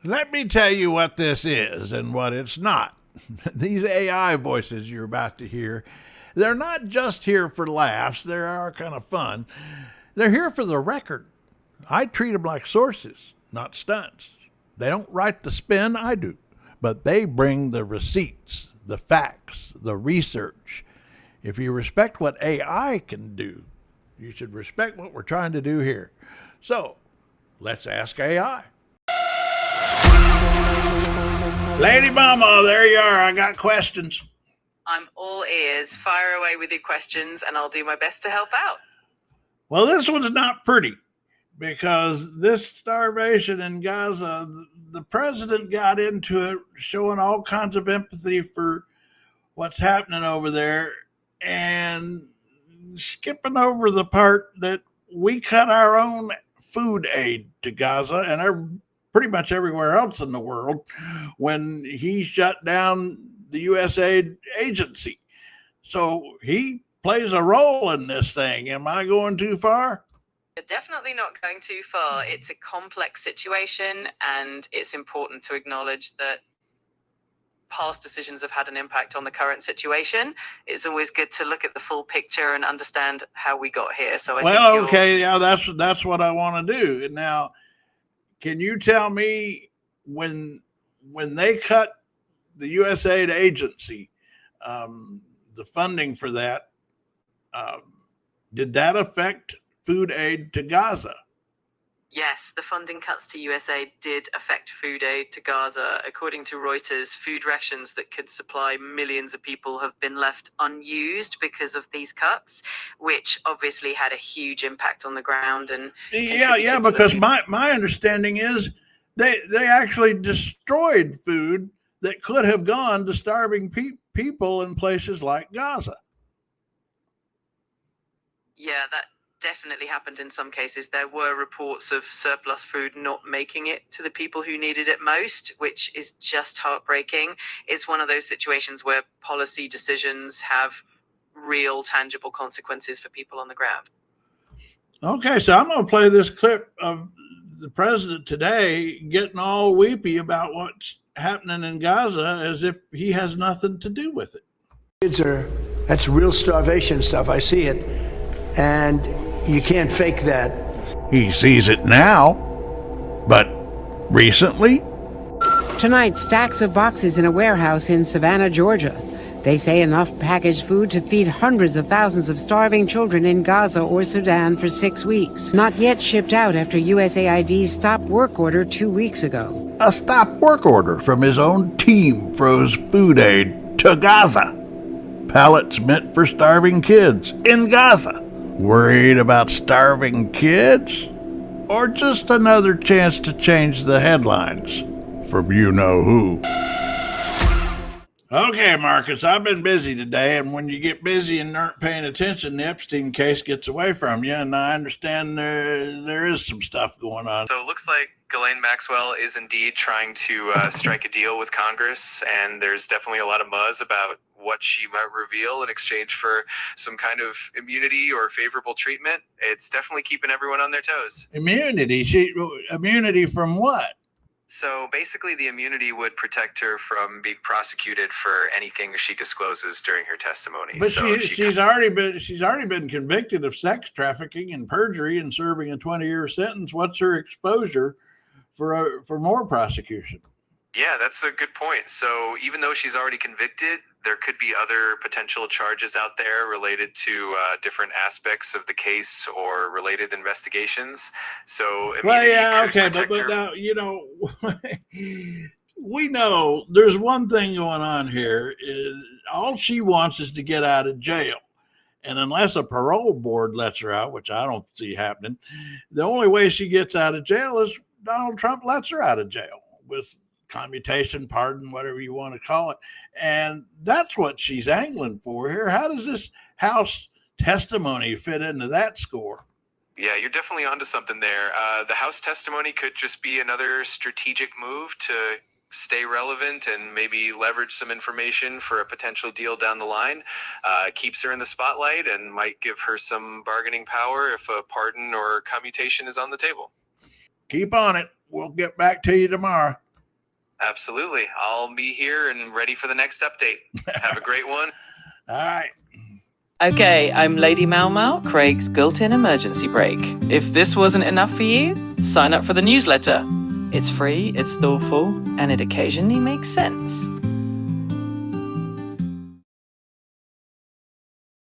Let me tell you what this is and what it's not. These AI voices you're about to hear, they're not just here for laughs, they are kind of fun. They're here for the record. I treat them like sources, not stunts. They don't write the spin, I do, but they bring the receipts, the facts, the research. If you respect what AI can do, you should respect what we're trying to do here. So, let's ask AI. Lady MawMaw, there you are. I got questions. I'm all ears. Fire away with your questions, and I'll do my best to help out. Well, this one's not pretty because this starvation in Gaza, the president got into it, showing all kinds of empathy for what's happening over there and skipping over the part that we cut our own food aid to Gaza and pretty much everywhere else in the world when he shut down the USAID agency. So he plays a role in this thing. Am I going too far? You're definitely not going too far. It's a complex situation, and it's important to acknowledge that past decisions have had an impact on the current situation. It's always good to look at the full picture and understand how we got here. So that's what I want to do. Now, can you tell me when they cut the USAID agency, the funding for that, did that affect food aid to Gaza? Yes, the funding cuts to USAID did affect food aid to Gaza. According to Reuters, food rations that could supply millions of people have been left unused because of these cuts, which obviously had a huge impact on the ground. And because my understanding is they actually destroyed food that could have gone to starving people in places like Gaza. Yeah, that definitely happened in some cases. There were reports of surplus food not making it to the people who needed it most, which is just heartbreaking. It's one of those situations where policy decisions have real tangible consequences for people on the ground. Okay, so I'm going to play this clip of the president today getting all weepy about what's happening in Gaza as if he has nothing to do with it. That's real starvation stuff. I see it. And you can't fake that. He sees it now, but recently? Tonight, stacks of boxes in a warehouse in Savannah, Georgia. They say enough packaged food to feed hundreds of thousands of starving children in Gaza or Sudan for 6 weeks. Not yet shipped out after USAID's stop work order 2 weeks ago. A stop work order from his own team froze food aid to Gaza. Pallets meant for starving kids in Gaza. Worried about starving kids? Or just another chance to change the headlines from you-know-who? Okay, Marcus, I've been busy today, and when you get busy and aren't paying attention, the Epstein case gets away from you, and I understand there is some stuff going on. So it looks like Ghislaine Maxwell is indeed trying to strike a deal with Congress, and there's definitely a lot of buzz about what she might reveal in exchange for some kind of immunity or favorable treatment. It's definitely keeping everyone on their toes. Immunity? Immunity from what? So basically, the immunity would protect her from being prosecuted for anything she discloses during her testimony. But she's already been convicted of sex trafficking and perjury and serving a 20-year sentence. What's her exposure for more prosecution? Yeah, that's a good point. So even though she's already convicted, there could be other potential charges out there related to different aspects of the case or related investigations. So but now, we know there's one thing going on here. Is all she wants is to get out of jail. And unless a parole board lets her out, which I don't see happening, the only way she gets out of jail is Donald Trump lets her out of jail with commutation, pardon, whatever you want to call it. And that's what she's angling for here. How does this House testimony fit into that score? Yeah, you're definitely onto something there. The House testimony could just be another strategic move to stay relevant and maybe leverage some information for a potential deal down the line. Keeps her in the spotlight and might give her some bargaining power if a pardon or commutation is on the table. Keep on it. We'll get back to you tomorrow. Absolutely. I'll be here and ready for the next update. Have a great one. All right. Okay, I'm Lady MawMaw, Craig's built-in emergency brake. If this wasn't enough for you, sign up for the newsletter. It's free, it's thoughtful, and it occasionally makes sense.